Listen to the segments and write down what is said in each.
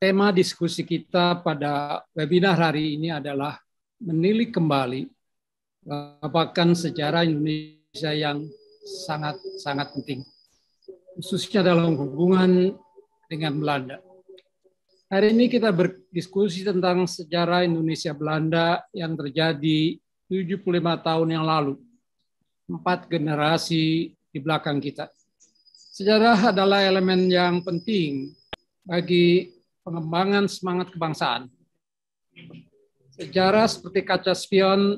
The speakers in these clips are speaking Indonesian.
tema diskusi kita pada webinar hari ini adalah menilik kembali bapakan sejarah Indonesia yang sangat penting, khususnya dalam hubungan dengan Belanda. Hari ini kita berdiskusi tentang sejarah Indonesia-Belanda yang terjadi 75 tahun yang lalu, 4 generasi di belakang kita. Sejarah adalah elemen yang penting bagi pengembangan semangat kebangsaan. Sejarah seperti kaca spion,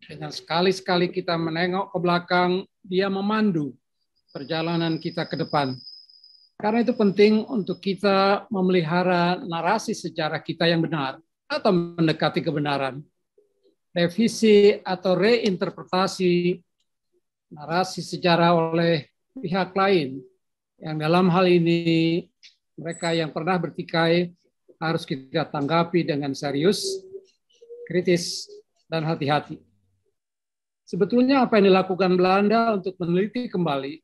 dengan sekali-sekali kita menengok ke belakang, dia memandu perjalanan kita ke depan. Karena itu penting untuk kita memelihara narasi sejarah kita yang benar atau mendekati kebenaran. Revisi atau reinterpretasi narasi sejarah oleh pihak lain yang dalam hal ini mereka yang pernah bertikai harus kita tanggapi dengan serius, kritis, dan hati-hati. Sebetulnya apa yang dilakukan Belanda untuk meneliti kembali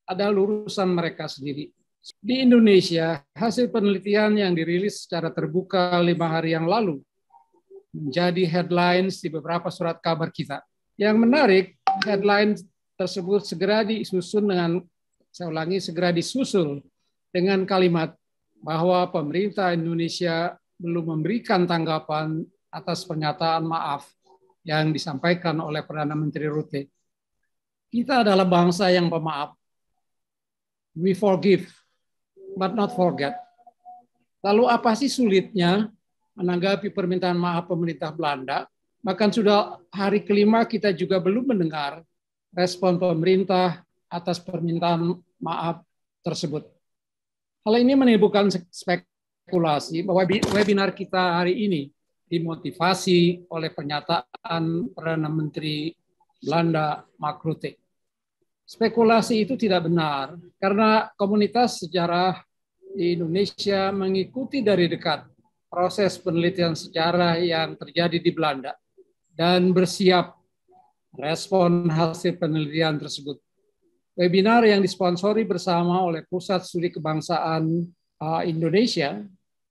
adalah urusan mereka sendiri. Di Indonesia, hasil penelitian yang dirilis secara terbuka 5 hari yang lalu menjadi headlines di beberapa surat kabar kita. Yang menarik, headline tersebut segera disusul dengan kalimat bahwa pemerintah Indonesia belum memberikan tanggapan atas pernyataan maaf yang disampaikan oleh Perdana Menteri Rutte. Kita adalah bangsa yang pemaaf. We forgive, but not forget. Lalu apa sih sulitnya menanggapi permintaan maaf pemerintah Belanda? Bahkan sudah hari kelima kita juga belum mendengar respon pemerintah atas permintaan maaf tersebut. Hal ini menimbulkan spekulasi bahwa webinar kita hari ini dimotivasi oleh pernyataan Perdana Menteri Belanda Mark Rutte. Spekulasi itu tidak benar karena komunitas sejarah di Indonesia mengikuti dari dekat proses penelitian sejarah yang terjadi di Belanda dan bersiap respon hasil penelitian tersebut. Webinar yang disponsori bersama oleh Pusat Studi Kebangsaan Indonesia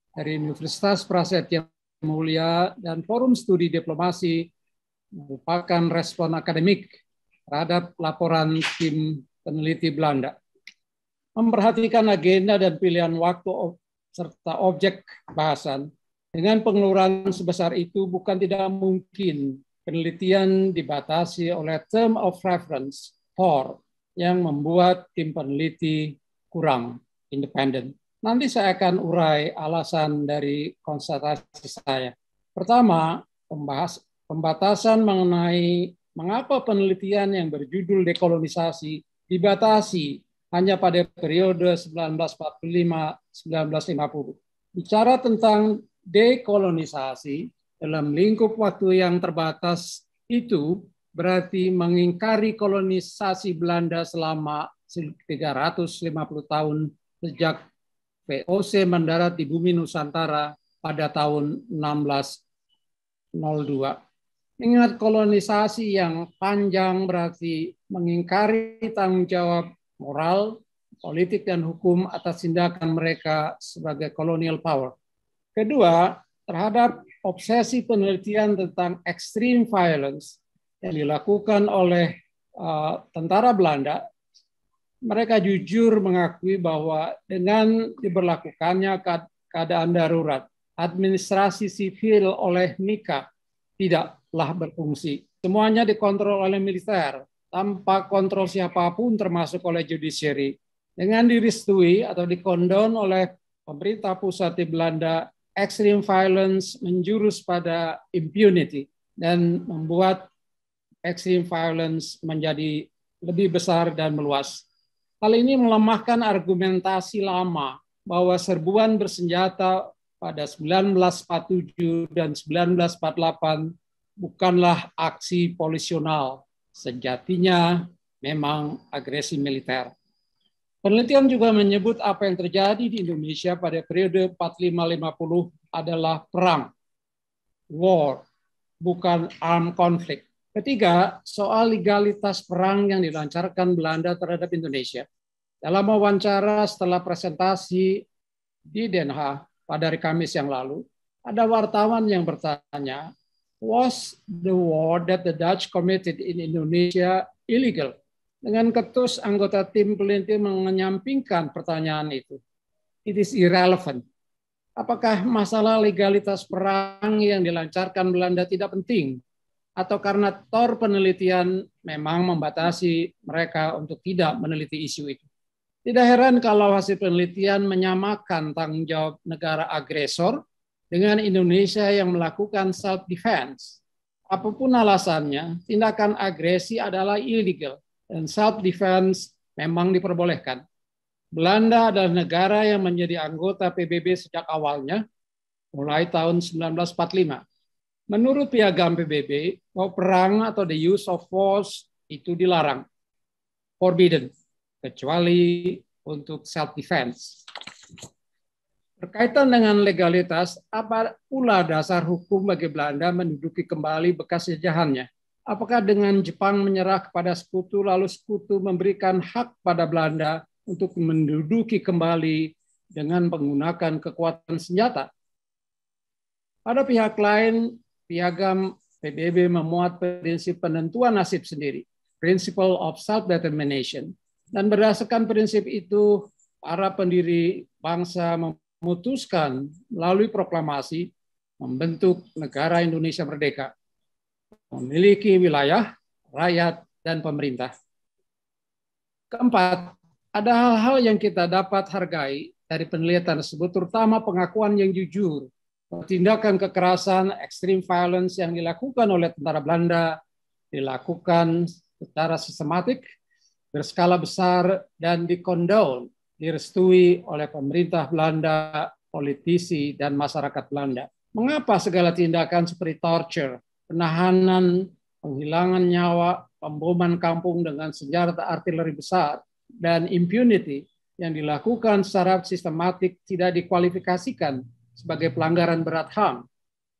dari Universitas Prasetya Mulia dan Forum Studi Diplomasi merupakan respon akademik terhadap laporan tim peneliti Belanda. Memperhatikan agenda dan pilihan waktu serta objek bahasan, dengan pengeluaran sebesar itu bukan tidak mungkin penelitian dibatasi oleh term of reference, TOR, yang membuat tim peneliti kurang independen. Nanti saya akan urai alasan dari konstatasi saya. Pertama, pembatasan mengenai mengapa penelitian yang berjudul dekolonisasi dibatasi hanya pada periode 1945-1950. Bicara tentang dekolonisasi dalam lingkup waktu yang terbatas itu berarti mengingkari kolonisasi Belanda selama 350 tahun sejak VOC mendarat di bumi Nusantara pada tahun 1602. Ingat, kolonisasi yang panjang berarti mengingkari tanggung jawab moral, politik, dan hukum atas tindakan mereka sebagai colonial power. Kedua, terhadap obsesi penelitian tentang extreme violence yang dilakukan oleh tentara Belanda, mereka jujur mengakui bahwa dengan diberlakukannya keadaan darurat, administrasi sivil oleh NICA tidaklah berfungsi. Semuanya dikontrol oleh militer, tanpa kontrol siapapun termasuk oleh judiciary. Dengan direstui atau dikondon oleh pemerintah pusat di Belanda, extreme violence menjurus pada impunity dan membuat extreme violence menjadi lebih besar dan meluas. Hal ini melemahkan argumentasi lama bahwa serbuan bersenjata pada 1947 dan 1948 bukanlah aksi polisional. Sejatinya memang agresi militer. Penelitian juga menyebut apa yang terjadi di Indonesia pada periode 45-50 adalah perang, war, bukan armed conflict. Ketiga, soal legalitas perang yang dilancarkan Belanda terhadap Indonesia. Dalam wawancara setelah presentasi di Den Haag, pada hari Kamis yang lalu, ada wartawan yang bertanya, was the war that the Dutch committed in Indonesia illegal? Dengan ketus, anggota tim peneliti menyampingkan pertanyaan itu. It is irrelevant. Apakah masalah legalitas perang yang dilancarkan Belanda tidak penting? Atau karena tor penelitian memang membatasi mereka untuk tidak meneliti isu itu? Tidak heran kalau hasil penelitian menyamakan tanggung jawab negara agresor dengan Indonesia yang melakukan self-defense. Apapun alasannya, tindakan agresi adalah illegal dan self-defense memang diperbolehkan. Belanda adalah negara yang menjadi anggota PBB sejak awalnya, mulai tahun 1945. Menurut piagam PBB, bahwa perang atau the use of force itu dilarang, forbidden, kecuali untuk self-defense. Berkaitan dengan legalitas, apa pula dasar hukum bagi Belanda menduduki kembali bekas jajahannya? Apakah dengan Jepang menyerah kepada sekutu, lalu sekutu memberikan hak pada Belanda untuk menduduki kembali dengan menggunakan kekuatan senjata? Pada pihak lain, piagam PBB memuat prinsip penentuan nasib sendiri, principle of self-determination. Dan berdasarkan prinsip itu, para pendiri bangsa memutuskan melalui proklamasi membentuk negara Indonesia Merdeka, memiliki wilayah, rakyat, dan pemerintah. Keempat, ada hal-hal yang kita dapat hargai dari penelitian tersebut, terutama pengakuan yang jujur, tindakan kekerasan, extreme violence yang dilakukan oleh tentara Belanda, dilakukan secara sistematik, berskala besar, dan dikondol, direstui oleh pemerintah Belanda, politisi, dan masyarakat Belanda. Mengapa segala tindakan seperti torture, penahanan, penghilangan nyawa, pemboman kampung dengan senjata artileri besar, dan impunity yang dilakukan secara sistematik tidak dikualifikasikan sebagai pelanggaran berat HAM?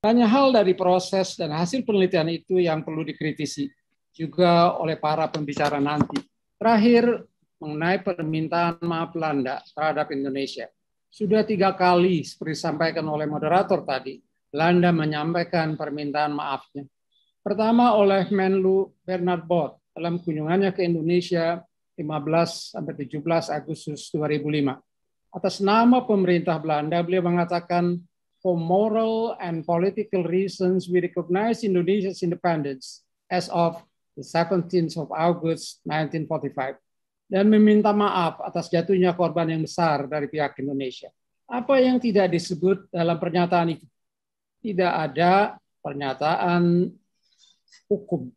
Banyak hal dari proses dan hasil penelitian itu yang perlu dikritisi juga oleh para pembicara nanti. Terakhir, mengenai permintaan maaf Belanda terhadap Indonesia. Sudah 3 kali, seperti disampaikan oleh moderator tadi, Belanda menyampaikan permintaan maafnya. Pertama oleh Menlu Bernard Bot dalam kunjungannya ke Indonesia 15-17 Agustus 2005. Atas nama pemerintah Belanda, beliau mengatakan, for moral and political reasons, we recognize Indonesia's independence as of the 17th of August 1945. Dan meminta maaf atas jatuhnya korban yang besar dari pihak Indonesia. Apa yang tidak disebut dalam pernyataan itu? Tidak ada pernyataan hukum.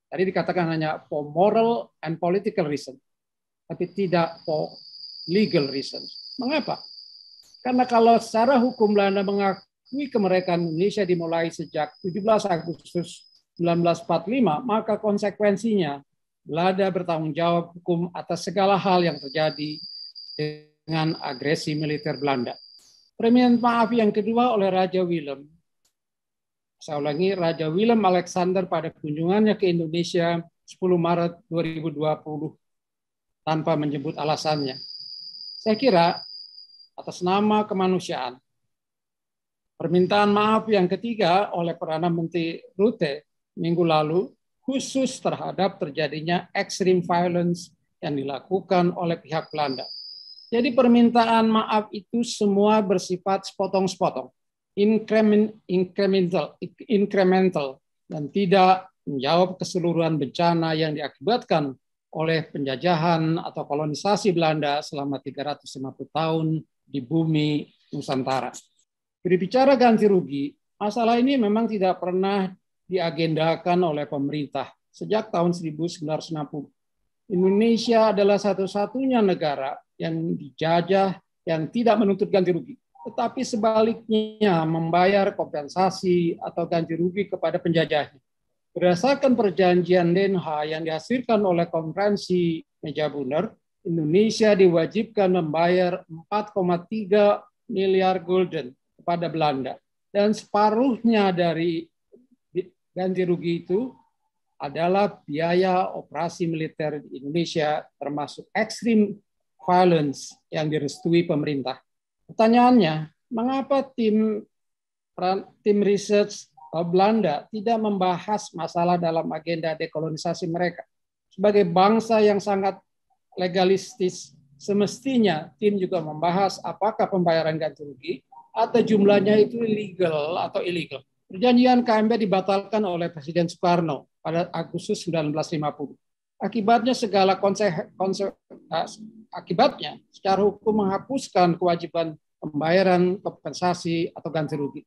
Tadi dikatakan hanya for moral and political reason, tapi tidak for legal reason. Mengapa? Karena kalau secara hukum Belanda mengakui kemerdekaan Indonesia dimulai sejak 17 Agustus 1945, maka konsekuensinya Belanda bertanggung jawab hukum atas segala hal yang terjadi dengan agresi militer Belanda. Permintaan maaf yang kedua oleh Raja Willem. Saya ulangi, Raja Willem Alexander pada kunjungannya ke Indonesia 10 Maret 2020 tanpa menyebut alasannya. Saya kira atas nama kemanusiaan. Permintaan maaf yang ketiga oleh Perdana Menteri Rutte minggu lalu khusus terhadap terjadinya extreme violence yang dilakukan oleh pihak Belanda. Jadi permintaan maaf itu semua bersifat sepotong-sepotong, incremental, dan tidak menjawab keseluruhan bencana yang diakibatkan oleh penjajahan atau kolonisasi Belanda selama 350 tahun di bumi Nusantara. Berbicara ganti rugi, masalah ini memang tidak pernah diagendakan oleh pemerintah sejak tahun 1960. Indonesia adalah satu-satunya negara yang dijajah yang tidak menuntut ganti rugi, tetapi sebaliknya membayar kompensasi atau ganti rugi kepada penjajahnya. Berdasarkan perjanjian Den Haag yang dihasilkan oleh konferensi meja bundar, Indonesia diwajibkan membayar 4,3 miliar gulden kepada Belanda. Dan separuhnya dari ganti rugi itu adalah biaya operasi militer di Indonesia, termasuk extreme violence yang direstui pemerintah. Pertanyaannya, mengapa tim research Belanda tidak membahas masalah dalam agenda dekolonisasi mereka? Sebagai bangsa yang sangat legalistis, semestinya tim juga membahas apakah pembayaran ganti rugi atau jumlahnya itu legal atau illegal. Perjanjian KMB dibatalkan oleh Presiden Soekarno pada Agustus 1950. Akibatnya akibatnya secara hukum menghapuskan kewajiban pembayaran kompensasi atau ganti rugi.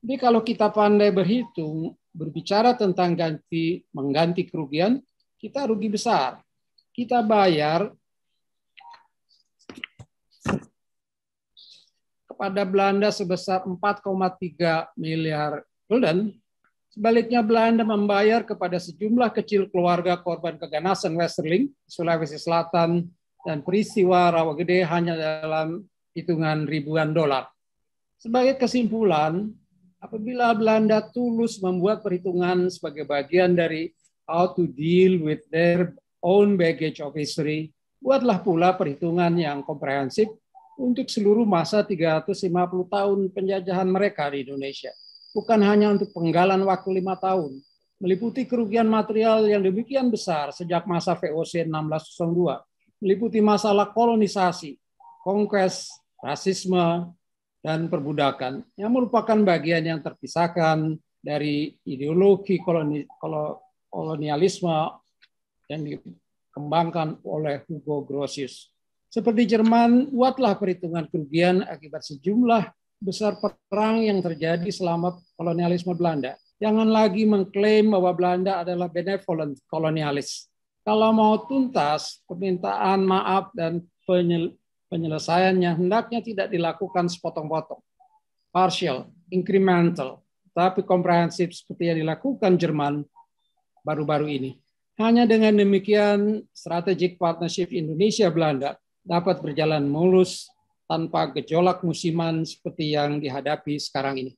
Jadi kalau kita pandai berhitung, berbicara tentang mengganti kerugian, kita rugi besar. Kita bayar kepada Belanda sebesar 4,3 miliar gulden. Sebaliknya Belanda membayar kepada sejumlah kecil keluarga korban keganasan Westerling, Sulawesi Selatan, dan peristiwa Rawagede hanya dalam hitungan ribuan dolar. Sebagai kesimpulan, apabila Belanda tulus membuat perhitungan sebagai bagian dari how to deal with their own baggage of history, buatlah pula perhitungan yang komprehensif untuk seluruh masa 350 tahun penjajahan mereka di Indonesia. Bukan hanya untuk penggalan waktu 5 tahun, meliputi kerugian material yang demikian besar sejak masa VOC 1602, meliputi masalah kolonisasi, conquest, rasisme, dan perbudakan, yang merupakan bagian yang terpisahkan dari ideologi kolonialisme yang dikembangkan oleh Hugo Grotius. Seperti Jerman, buatlah perhitungan kerugian akibat sejumlah besar perang yang terjadi selama kolonialisme Belanda. Jangan lagi mengklaim bahwa Belanda adalah benevolent kolonialis. Kalau mau tuntas, permintaan maaf dan penyelesaiannya hendaknya tidak dilakukan sepotong-potong, partial, incremental, tapi komprehensif seperti yang dilakukan Jerman baru-baru ini. Hanya dengan demikian, strategic partnership Indonesia-Belanda dapat berjalan mulus tanpa gejolak musiman seperti yang dihadapi sekarang ini.